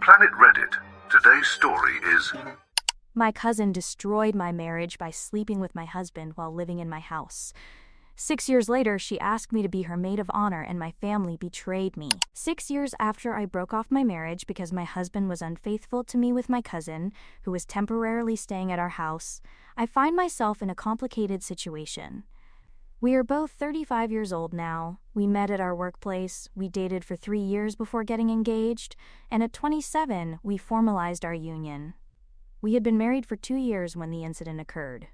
Planet Reddit. Today's story is... My cousin destroyed my marriage by sleeping with my husband while living in my house. 6 years later, she asked me to be her maid of honor, and my family betrayed me. 6 years after I broke off my marriage because my husband was unfaithful to me with my cousin, who was temporarily staying at our house, I find myself in a complicated situation. We are both 35 years old now. We met at our workplace, we dated for 3 years before getting engaged, and at 27, we formalized our union. We had been married for 2 years when the incident occurred.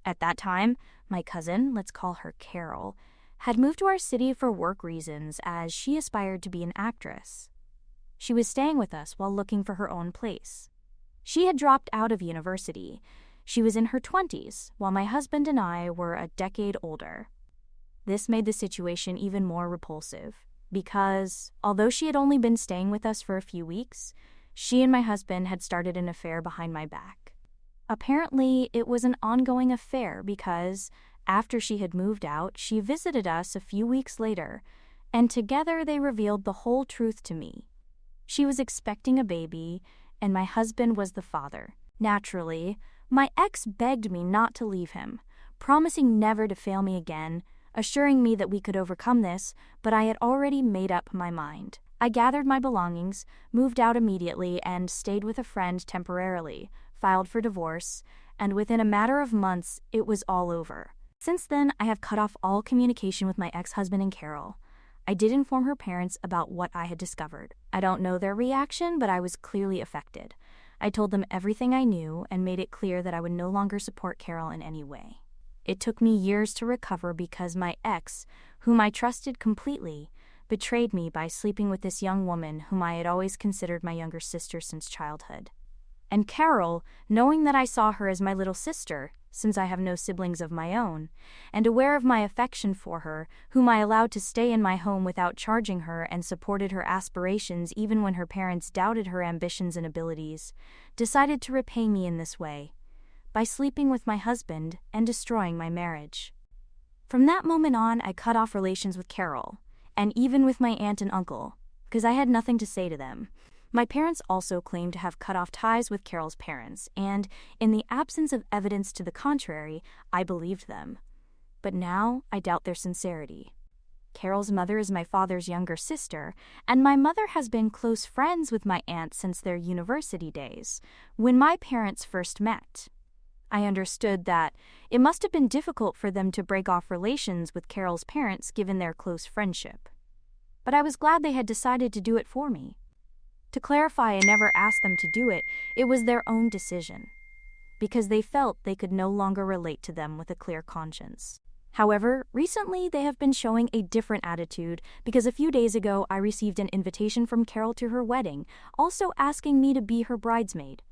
At that time, my cousin, let's call her Carol, had moved to our city for work reasons as she aspired to be an actress. She was staying with us while looking for her own place. She had dropped out of university. She was in her 20s, while my husband and I were a decade older. This made the situation even more repulsive, because, although she had only been staying with us for a few weeks, she and my husband had started an affair behind my back. Apparently, it was an ongoing affair because, after she had moved out, she visited us a few weeks later, and together they revealed the whole truth to me. She was expecting a baby, and my husband was the father. Naturally, my ex begged me not to leave him, promising never to fail me again, assuring me that we could overcome this, but I had already made up my mind. I gathered my belongings, moved out immediately, and stayed with a friend temporarily, filed for divorce, and within a matter of months, it was all over. Since then, I have cut off all communication with my ex-husband and Carol. I did inform her parents about what I had discovered. I don't know their reaction, but I was clearly affected. I told them everything I knew and made it clear that I would no longer support Carol in any way. It took me years to recover because my ex, whom I trusted completely, betrayed me by sleeping with this young woman whom I had always considered my younger sister since childhood. And Carol, knowing that I saw her as my little sister, since I have no siblings of my own, and aware of my affection for her, whom I allowed to stay in my home without charging her and supported her aspirations even when her parents doubted her ambitions and abilities, decided to repay me in this way, by sleeping with my husband and destroying my marriage. From that moment on, I cut off relations with Carol, and even with my aunt and uncle, because I had nothing to say to them. My parents also claimed to have cut off ties with Carol's parents, and, in the absence of evidence to the contrary, I believed them. But now, I doubt their sincerity. Carol's mother is my father's younger sister, and my mother has been close friends with my aunt since their university days, when my parents first met. I understood that it must have been difficult for them to break off relations with Carol's parents given their close friendship. But I was glad they had decided to do it for me. To clarify, I never asked them to do it. It was their own decision, because they felt they could no longer relate to them with a clear conscience. However, recently they have been showing a different attitude because a few days ago I received an invitation from Carol to her wedding, also asking me to be her bridesmaid.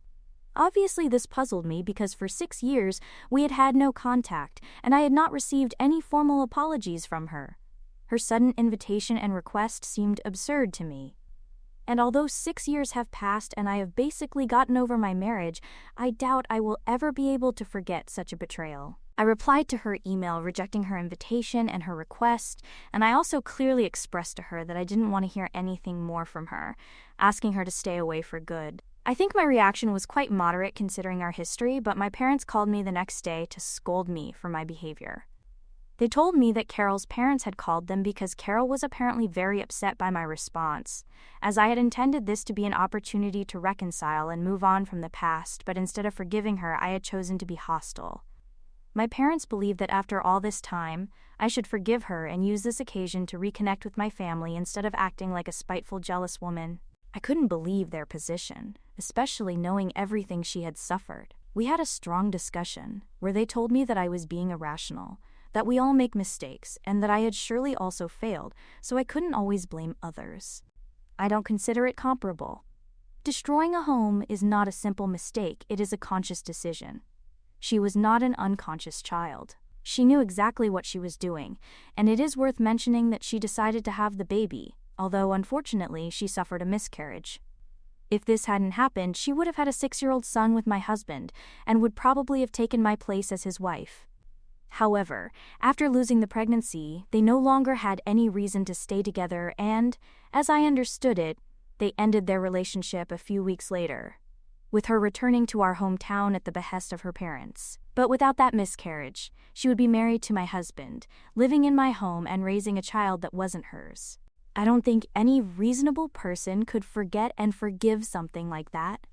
Obviously, this puzzled me because for 6 years we had had no contact, and I had not received any formal apologies from her. Her sudden invitation and request seemed absurd to me. And although 6 years have passed and I have basically gotten over my marriage, I doubt I will ever be able to forget such a betrayal. I replied to her email rejecting her invitation and her request, and I also clearly expressed to her that I didn't want to hear anything more from her, asking her to stay away for good. I think my reaction was quite moderate considering our history, but my parents called me the next day to scold me for my behavior. They told me that Carol's parents had called them because Carol was apparently very upset by my response, as I had intended this to be an opportunity to reconcile and move on from the past, but instead of forgiving her, I had chosen to be hostile. My parents believed that after all this time, I should forgive her and use this occasion to reconnect with my family instead of acting like a spiteful, jealous woman. I couldn't believe their position, especially knowing everything she had suffered. We had a strong discussion, where they told me that I was being irrational, that we all make mistakes, and that I had surely also failed, so I couldn't always blame others. I don't consider it comparable. Destroying a home is not a simple mistake, it is a conscious decision. She was not an unconscious child. She knew exactly what she was doing, and it is worth mentioning that she decided to have the baby, although unfortunately she suffered a miscarriage. If this hadn't happened, she would have had a 6-year-old son with my husband, and would probably have taken my place as his wife. However, after losing the pregnancy, they no longer had any reason to stay together and, as I understood it, They ended their relationship a few weeks later, with her returning to our hometown at the behest of her parents. But without that miscarriage, she would be married to my husband, living in my home and raising a child that wasn't hers. I don't think any reasonable person could forget and forgive something like that.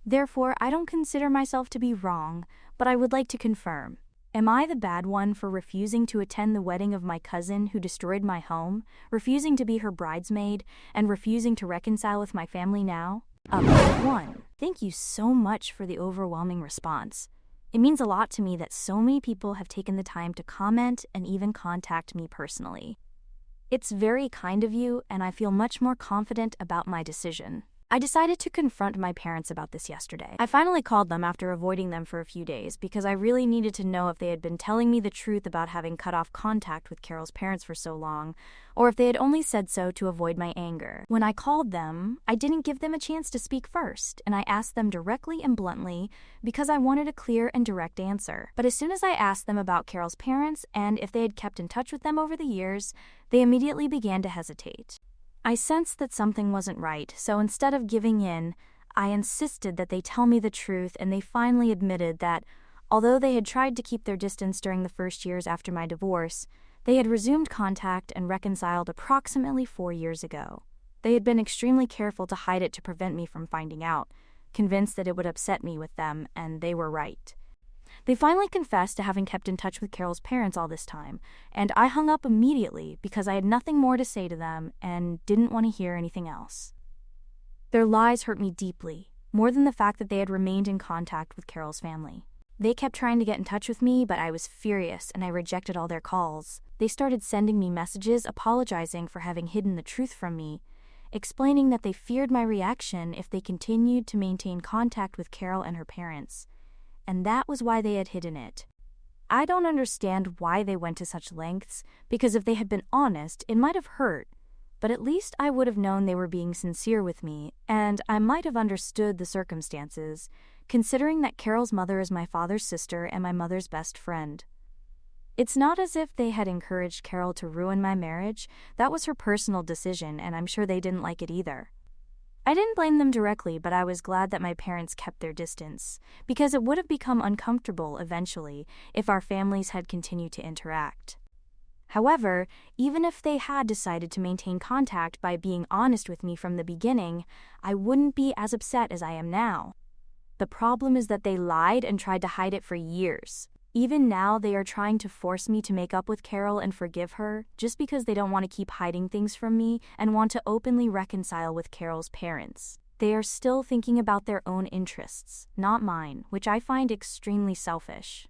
Therefore, I don't consider myself to be wrong, but I would like to confirm. Am I the bad one for refusing to attend the wedding of my cousin who destroyed my home, refusing to be her bridesmaid, and refusing to reconcile with my family now? Update 1. Thank you so much for the overwhelming response. It means a lot to me that so many people have taken the time to comment and even contact me personally. It's very kind of you, and I feel much more confident about my decision. I decided to confront my parents about this yesterday. I finally called them after avoiding them for a few days because I really needed to know if they had been telling me the truth about having cut off contact with Carol's parents for so long, or if they had only said so to avoid my anger. When I called them, I didn't give them a chance to speak first, and I asked them directly and bluntly because I wanted a clear and direct answer. But as soon as I asked them about Carol's parents and if they had kept in touch with them over the years, they immediately began to hesitate. I sensed that something wasn't right, so instead of giving in, I insisted that they tell me the truth, and they finally admitted that, although they had tried to keep their distance during the first years after my divorce, they had resumed contact and reconciled approximately 4 years ago. They had been extremely careful to hide it to prevent me from finding out, convinced that it would upset me with them, and they were right. They finally confessed to having kept in touch with Carol's parents all this time, and I hung up immediately because I had nothing more to say to them and didn't want to hear anything else. Their lies hurt me deeply, more than the fact that they had remained in contact with Carol's family. They kept trying to get in touch with me, but I was furious and I rejected all their calls. They started sending me messages apologizing for having hidden the truth from me, explaining that they feared my reaction if they continued to maintain contact with Carol and her parents, and that was why they had hidden it. I don't understand why they went to such lengths, because if they had been honest, it might have hurt, but at least I would have known they were being sincere with me, and I might have understood the circumstances, considering that Carol's mother is my father's sister and my mother's best friend. It's not as if they had encouraged Carol to ruin my marriage. That was her personal decision, and I'm sure they didn't like it either. I didn't blame them directly, but I was glad that my parents kept their distance, because it would have become uncomfortable eventually if our families had continued to interact. However, even if they had decided to maintain contact by being honest with me from the beginning, I wouldn't be as upset as I am now. The problem is that they lied and tried to hide it for years. Even now, they are trying to force me to make up with Carol and forgive her, just because they don't want to keep hiding things from me and want to openly reconcile with Carol's parents. They are still thinking about their own interests, not mine, which I find extremely selfish.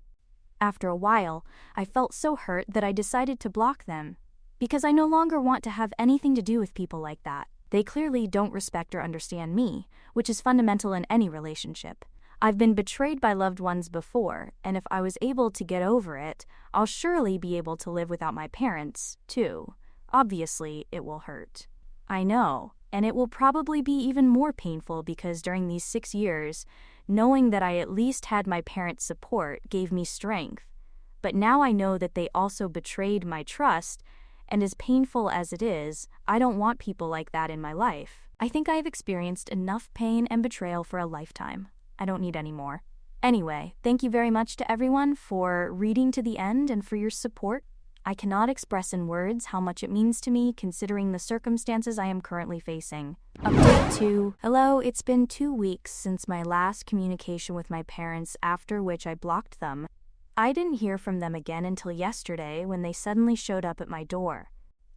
After a while, I felt so hurt that I decided to block them, because I no longer want to have anything to do with people like that. They clearly don't respect or understand me, which is fundamental in any relationship. I've been betrayed by loved ones before, and if I was able to get over it, I'll surely be able to live without my parents, too. Obviously, it will hurt. I know, and it will probably be even more painful because during these 6 years, knowing that I at least had my parents' support gave me strength. But now I know that they also betrayed my trust, and as painful as it is, I don't want people like that in my life. I think I have experienced enough pain and betrayal for a lifetime. I don't need any more. Anyway, thank you very much to everyone for reading to the end and for your support. I cannot express in words how much it means to me considering the circumstances I am currently facing. Update 2. Hello, it's been 2 weeks since my last communication with my parents, after which I blocked them. I didn't hear from them again until yesterday when they suddenly showed up at my door.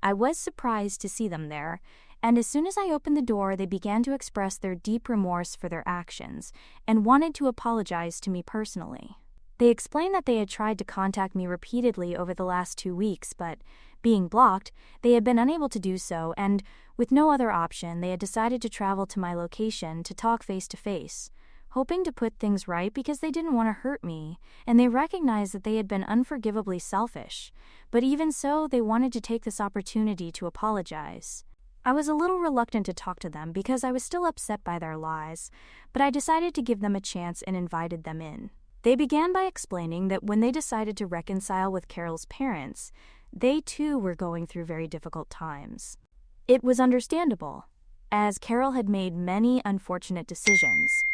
I was surprised to see them there, and as soon as I opened the door, they began to express their deep remorse for their actions and wanted to apologize to me personally. They explained that they had tried to contact me repeatedly over the last 2 weeks, but being blocked, they had been unable to do so, and with no other option, they had decided to travel to my location to talk face to face, hoping to put things right because they didn't want to hurt me, and they recognized that they had been unforgivably selfish. But even so, they wanted to take this opportunity to apologize. I was a little reluctant to talk to them because I was still upset by their lies, but I decided to give them a chance and invited them in. They began by explaining that when they decided to reconcile with Carol's parents, they too were going through very difficult times. It was understandable, as Carol had made many unfortunate decisions.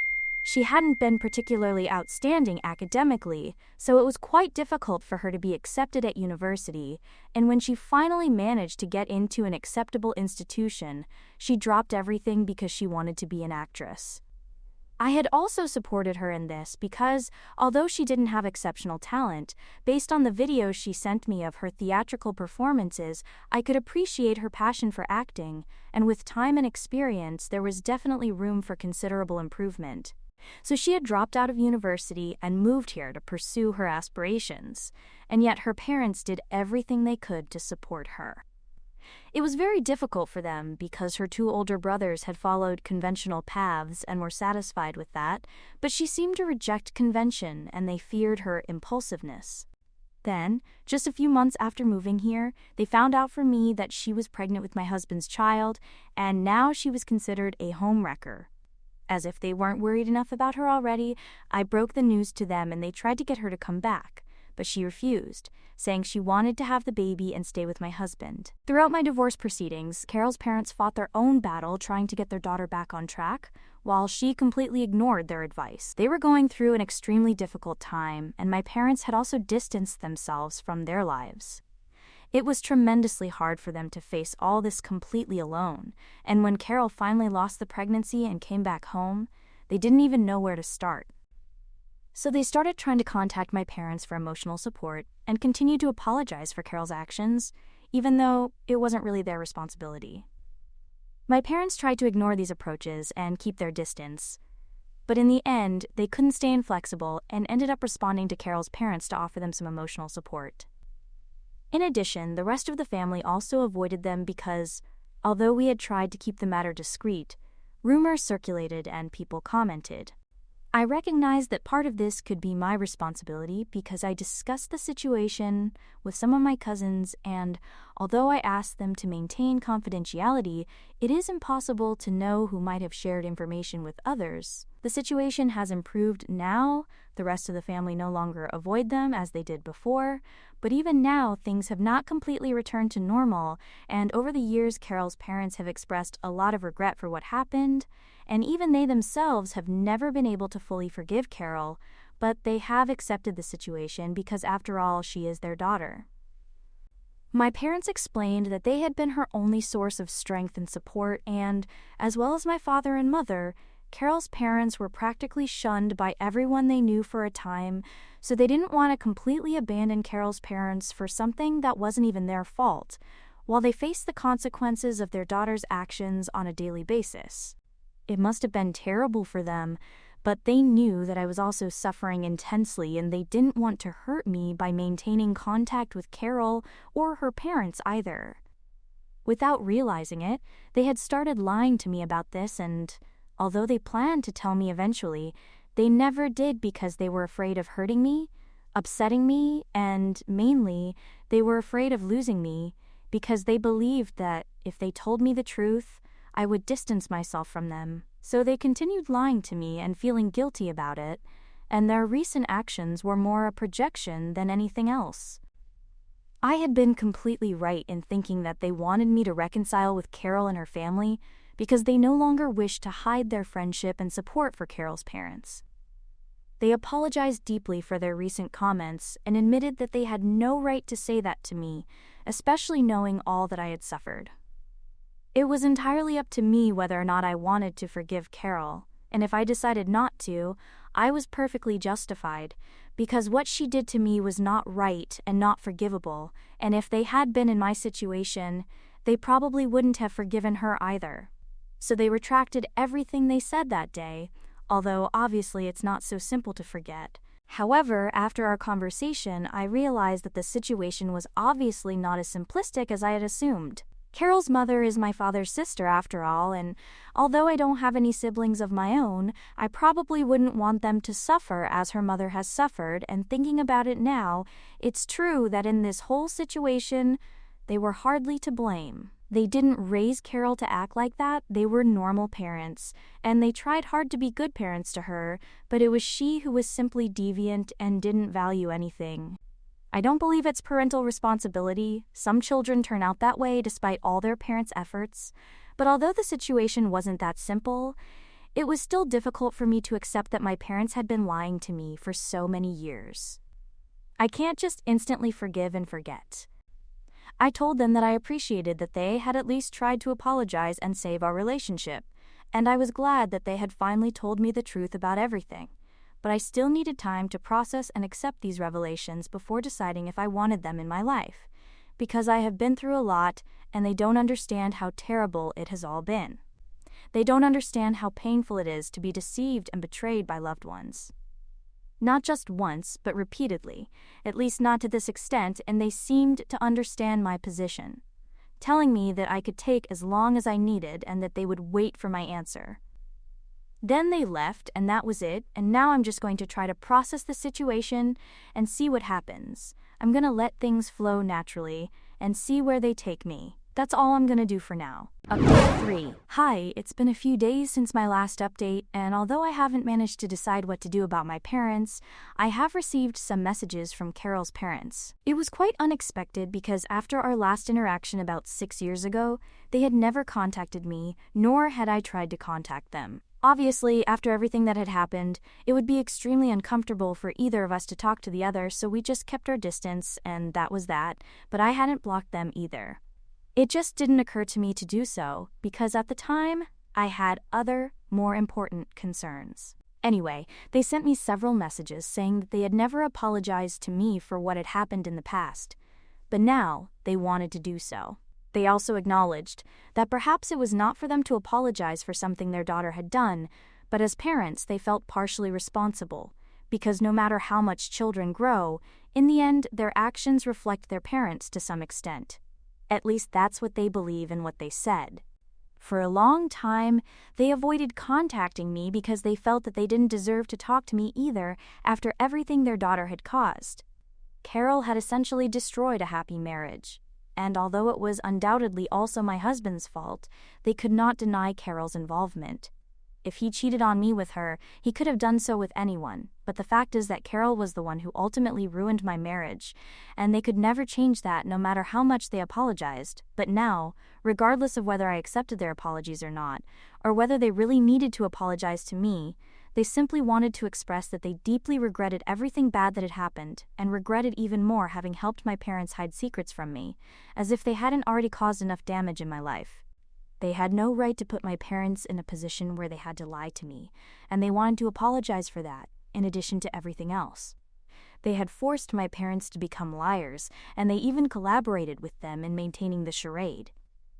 She hadn't been particularly outstanding academically, so it was quite difficult for her to be accepted at university, and when she finally managed to get into an acceptable institution, she dropped everything because she wanted to be an actress. I had also supported her in this because, although she didn't have exceptional talent, based on the videos she sent me of her theatrical performances, I could appreciate her passion for acting, and with time and experience, there was definitely room for considerable improvement. So she had dropped out of university and moved here to pursue her aspirations, and yet her parents did everything they could to support her. It was very difficult for them because her two older brothers had followed conventional paths and were satisfied with that, but she seemed to reject convention and they feared her impulsiveness. Then, just a few months after moving here, they found out from me that she was pregnant with my husband's child, and now she was considered a homewrecker. As if they weren't worried enough about her already, I broke the news to them and they tried to get her to come back, but she refused, saying she wanted to have the baby and stay with my husband. Throughout my divorce proceedings, Carol's parents fought their own battle trying to get their daughter back on track, while she completely ignored their advice. They were going through an extremely difficult time, and my parents had also distanced themselves from their lives. It was tremendously hard for them to face all this completely alone, and when Carol finally lost the pregnancy and came back home, they didn't even know where to start. So they started trying to contact my parents for emotional support and continued to apologize for Carol's actions, even though it wasn't really their responsibility. My parents tried to ignore these approaches and keep their distance, but in the end, they couldn't stay inflexible and ended up responding to Carol's parents to offer them some emotional support. In addition, the rest of the family also avoided them because, although we had tried to keep the matter discreet, rumors circulated and people commented. I recognized that part of this could be my responsibility because I discussed the situation with some of my cousins, and although I asked them to maintain confidentiality, it is impossible to know who might have shared information with others. The situation has improved now. The rest of the family no longer avoid them as they did before, but even now things have not completely returned to normal, and over the years Carol's parents have expressed a lot of regret for what happened, and even they themselves have never been able to fully forgive Carol, but they have accepted the situation because after all, she is their daughter. My parents explained that they had been her only source of strength and support, and, as well as my father and mother, Carol's parents were practically shunned by everyone they knew for a time, so they didn't want to completely abandon Carol's parents for something that wasn't even their fault, while they faced the consequences of their daughter's actions on a daily basis. It must have been terrible for them, but they knew that I was also suffering intensely and they didn't want to hurt me by maintaining contact with Carol or her parents either. Without realizing it, they had started lying to me about this, and although they planned to tell me eventually, they never did because they were afraid of hurting me, upsetting me, and mainly, they were afraid of losing me because they believed that if they told me the truth, I would distance myself from them. So they continued lying to me and feeling guilty about it, and their recent actions were more a projection than anything else. I had been completely right in thinking that they wanted me to reconcile with Carol and her family because they no longer wished to hide their friendship and support for Carol's parents. They apologized deeply for their recent comments and admitted that they had no right to say that to me, especially knowing all that I had suffered. It was entirely up to me whether or not I wanted to forgive Carol, and if I decided not to, I was perfectly justified, because what she did to me was not right and not forgivable, and if they had been in my situation, they probably wouldn't have forgiven her either. So they retracted everything they said that day, although obviously it's not so simple to forget. However, after our conversation, I realized that the situation was obviously not as simplistic as I had assumed. Carol's mother is my father's sister after all, and although I don't have any siblings of my own, I probably wouldn't want them to suffer as her mother has suffered, and thinking about it now, it's true that in this whole situation, they were hardly to blame. They didn't raise Carol to act like that, they were normal parents, and they tried hard to be good parents to her, but it was she who was simply deviant and didn't value anything. I don't believe it's parental responsibility. Some children turn out that way despite all their parents' efforts, But although the situation wasn't that simple, it was still difficult for me to accept that my parents had been lying to me for so many years. I can't just instantly forgive and forget. I told them that I appreciated that they had at least tried to apologize and save our relationship, and I was glad that they had finally told me the truth about everything. But I still needed time to process and accept these revelations before deciding if I wanted them in my life, because I have been through a lot and they don't understand how terrible it has all been. They don't understand how painful it is to be deceived and betrayed by loved ones. Not just once, but repeatedly, at least not to this extent, and they seemed to understand my position, telling me that I could take as long as I needed and that they would wait for my answer. Then they left, and that was it, and now I'm just going to try to process the situation and see what happens. I'm going to let things flow naturally and see where they take me. That's all I'm gonna do for now. Update 3. Hi, it's been a few days since my last update, and although I haven't managed to decide what to do about my parents, I have received some messages from Carol's parents. It was quite unexpected because after our last interaction about 6 years ago, they had never contacted me, nor had I tried to contact them. Obviously, after everything that had happened, it would be extremely uncomfortable for either of us to talk to the other, so we just kept our distance, and that was that, but I hadn't blocked them either. It just didn't occur to me to do so, because at the time, I had other, more important concerns. Anyway, they sent me several messages saying that they had never apologized to me for what had happened in the past, but now they wanted to do so. They also acknowledged that perhaps it was not for them to apologize for something their daughter had done, but as parents they felt partially responsible, because no matter how much children grow, in the end their actions reflect their parents to some extent. At least that's what they believe and what they said. For a long time, they avoided contacting me because they felt that they didn't deserve to talk to me either after everything their daughter had caused. Carol had essentially destroyed a happy marriage, and although it was undoubtedly also my husband's fault, they could not deny Carol's involvement. If he cheated on me with her, he could have done so with anyone, but the fact is that Carol was the one who ultimately ruined my marriage, and they could never change that no matter how much they apologized. But now, regardless of whether I accepted their apologies or not, or whether they really needed to apologize to me, they simply wanted to express that they deeply regretted everything bad that had happened, and regretted even more having helped my parents hide secrets from me, as if they hadn't already caused enough damage in my life. They had no right to put my parents in a position where they had to lie to me, and they wanted to apologize for that, in addition to everything else. They had forced my parents to become liars, and they even collaborated with them in maintaining the charade.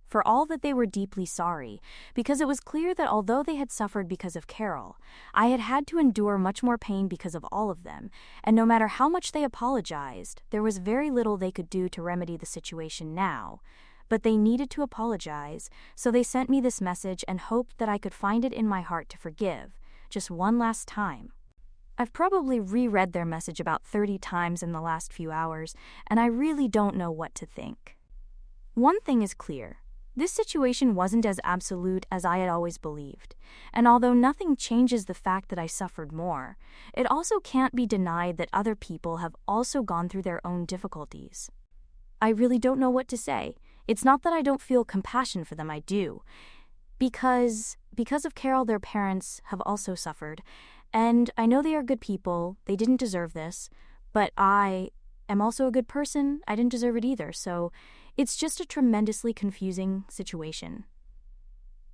For all that, they were deeply sorry, because it was clear that although they had suffered because of Carol, I had had to endure much more pain because of all of them, and no matter how much they apologized, there was very little they could do to remedy the situation now. But they needed to apologize, so they sent me this message and hoped that I could find it in my heart to forgive, just one last time. I've probably reread their message about 30 times in the last few hours, and I really don't know what to think. One thing is clear. This situation wasn't as absolute as I had always believed, and although nothing changes the fact that I suffered more, it also can't be denied that other people have also gone through their own difficulties. I really don't know what to say. It's not that I don't feel compassion for them, I do. Because of Carol, their parents have also suffered, and I know they are good people, they didn't deserve this, but I am also a good person, I didn't deserve it either, so it's just a tremendously confusing situation.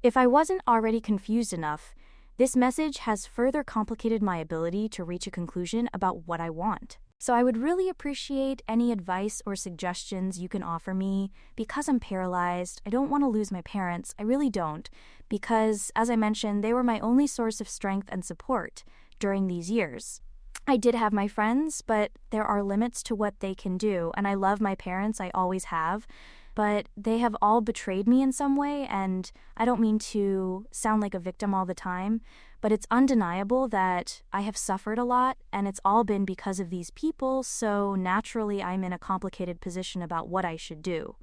If I wasn't already confused enough, this message has further complicated my ability to reach a conclusion about what I want. So I would really appreciate any advice or suggestions you can offer me. Because I'm paralyzed, I don't want to lose my parents, I really don't, because, as I mentioned, they were my only source of strength and support during these years. I did have my friends, but there are limits to what they can do, and I love my parents, I always have, but they have all betrayed me in some way, and I don't mean to sound like a victim all the time, but it's undeniable that I have suffered a lot, and it's all been because of these people, so naturally I'm in a complicated position about what I should do.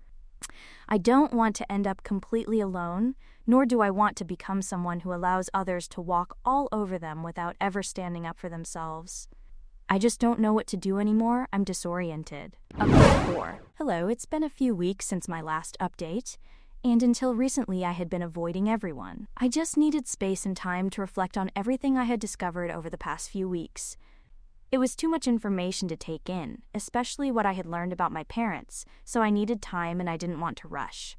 I don't want to end up completely alone, nor do I want to become someone who allows others to walk all over them without ever standing up for themselves. I just don't know what to do anymore. I'm disoriented. Update 4. Hello, it's been a few weeks since my last update. And until recently, I had been avoiding everyone. I just needed space and time to reflect on everything I had discovered over the past few weeks. It was too much information to take in, especially what I had learned about my parents, so I needed time and I didn't want to rush.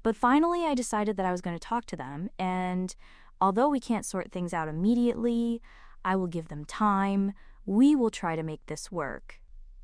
But finally, I decided that I was going to talk to them, and although we can't sort things out immediately, I will give them time. We will try to make this work.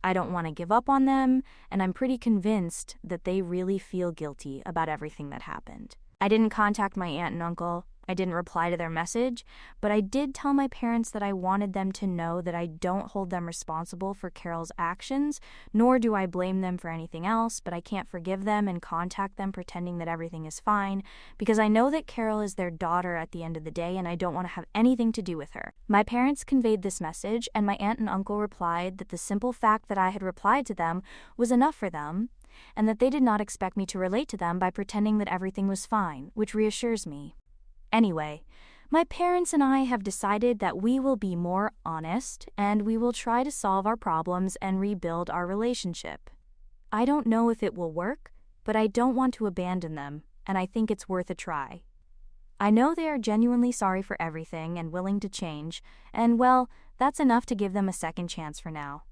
I don't want to give up on them, and I'm pretty convinced that they really feel guilty about everything that happened. I didn't contact my aunt and uncle. I didn't reply to their message, but I did tell my parents that I wanted them to know that I don't hold them responsible for Carol's actions, nor do I blame them for anything else, but I can't forgive them and contact them pretending that everything is fine, because I know that Carol is their daughter at the end of the day and I don't want to have anything to do with her. My parents conveyed this message, and my aunt and uncle replied that the simple fact that I had replied to them was enough for them, and that they did not expect me to relate to them by pretending that everything was fine, which reassures me. Anyway, my parents and I have decided that we will be more honest and we will try to solve our problems and rebuild our relationship. I don't know if it will work, but I don't want to abandon them, and I think it's worth a try. I know they are genuinely sorry for everything and willing to change, and well, that's enough to give them a second chance for now.